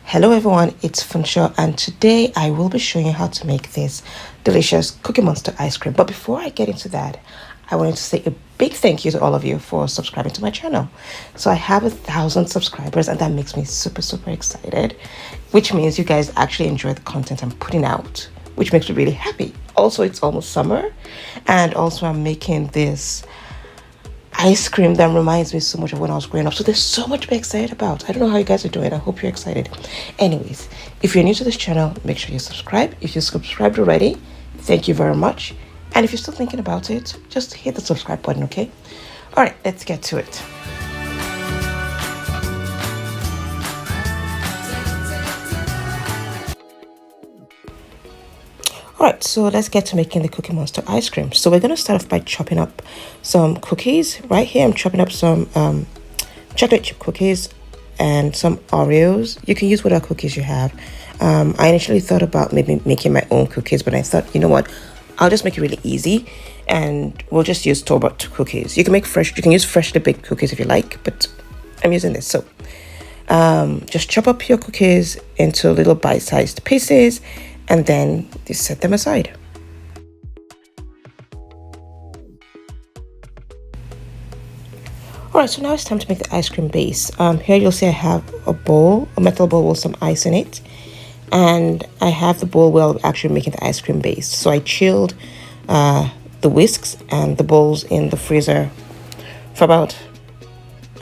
Hello everyone, it's Funshaw and today I will be showing you how to make this delicious Cookie Monster ice cream. But before I get into that, I wanted to say a big thank you to all of you for subscribing to my channel. So I have 1,000 subscribers and that makes me super excited, which means you guys actually enjoy the content I'm putting out, which makes me really happy. Also, it's almost summer and also I'm making this ice cream that reminds me so much of when I was growing up. So there's so much to be excited about. I don't know how you guys are doing. I hope you're excited. Anyways, if you're new to this channel, make sure you subscribe. If you're subscribed already, thank you very much. And if you're still thinking about it, just hit the subscribe button, okay? All right, let's get to it. Alright, so let's get to making the Cookie Monster ice cream. So we're going to start off by chopping up some cookies. Right here I'm chopping up some chocolate chip cookies and some Oreos. You can use whatever cookies you have. I initially thought about maybe making my own cookies, but I thought, you know what, I'll just make it really easy and we'll just use store-bought cookies. You can use freshly baked cookies if you like, but I'm using this. So just chop up your cookies into little bite-sized pieces and then you set them aside. Alright, so now it's time to make the ice cream base. Here you'll see I have a metal bowl with some ice in it. And I have the bowl where I'm actually making the ice cream base. So I chilled the whisks and the bowls in the freezer for about,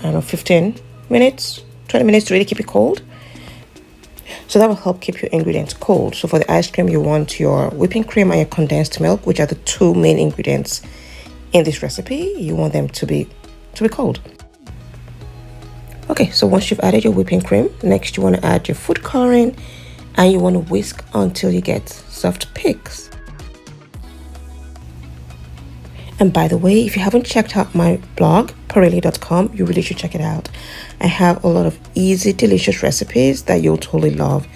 15 minutes, 20 minutes to really keep it cold. So that will help keep your ingredients cold. So for the ice cream, you want your whipping cream and your condensed milk, which are the two main ingredients in this recipe. You want them to be cold. Okay, so once you've added your whipping cream, next you want to add your food coloring and you want to whisk until you get soft peaks. And by the way, if you haven't checked out my blog, parelli.com, you really should check it out. I have a lot of easy, delicious recipes that you'll totally love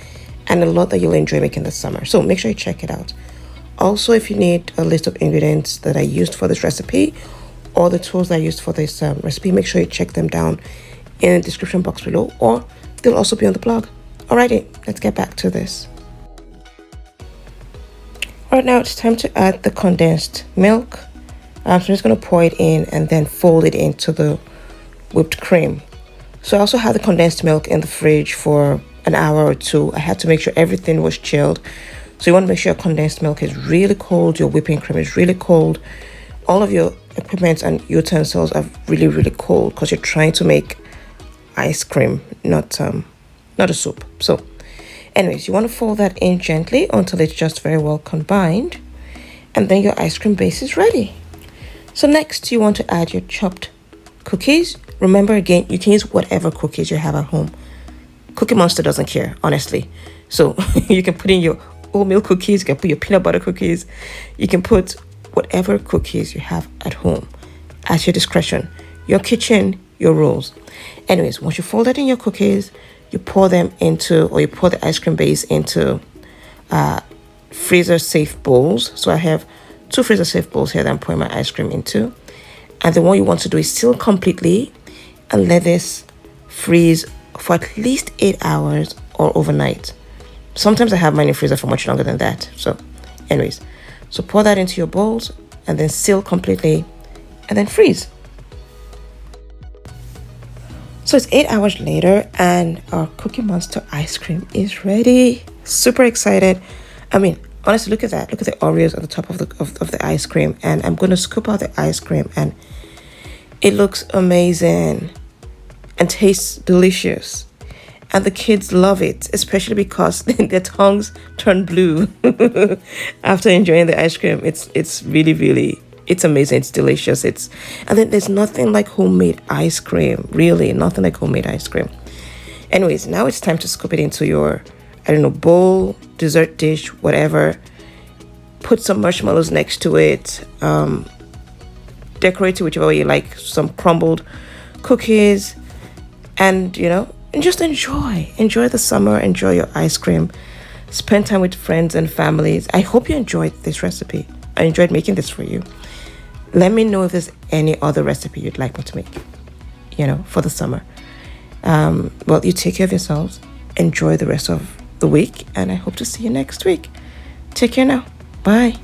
and a lot that you'll enjoy making this summer. So make sure you check it out. Also, if you need a list of ingredients that I used for this recipe or the tools that I used for this recipe, make sure you check them down in the description box below or they'll also be on the blog. Alrighty, let's get back to this. Alright, now it's time to add the condensed milk. So I'm just going to pour it in and then fold it into the whipped cream. So I also had the condensed milk in the fridge for an hour or two. I had to make sure everything was chilled. So you want to make sure your condensed milk is really cold, your whipping cream is really cold. All of your equipment and utensils are really cold because you're trying to make ice cream, not a soup. So anyways, you want to fold that in gently until it's just very well combined. And then your ice cream base is ready. So next you want to add your chopped cookies. Remember again, you can use whatever cookies you have at home. Cookie Monster doesn't care, honestly. So you can put in your oatmeal cookies, you can put your peanut butter cookies, you can put whatever cookies you have at home at your discretion. Your kitchen, your rules. Anyways, once you fold that in your cookies, you pour them into, or you pour the ice cream base into freezer safe bowls. So I have 2 freezer safe bowls here that I'm pouring my ice cream into. And then what you want to do is seal completely and let this freeze for at least 8 hours or overnight. Sometimes I have mine in freezer for much longer than that. So anyways, so pour that into your bowls and then seal completely and then freeze. So it's 8 hours later and our Cookie Monster ice cream is ready. Super excited. I mean, honestly, look at that. Look at the Oreos at the top of the ice cream. And I'm going to scoop out the ice cream and it looks amazing and tastes delicious. And the kids love it, especially because their tongues turn blue after enjoying the ice cream. It's really, it's amazing. It's delicious. And then there's nothing like homemade ice cream. Really, nothing like homemade ice cream. Anyways, now it's time to scoop it into your, bowl, dessert dish, whatever. Put some marshmallows next to it. Decorate it whichever way you like. Some crumbled cookies. And, and just enjoy the summer, enjoy your ice cream, spend time with friends and families. I hope you enjoyed this recipe. I enjoyed making this for you. Let me know if there's any other recipe you'd like me to make, for the summer. Well, you take care of yourselves enjoy the rest of the week, and I hope to see you next week. Take care now. Bye.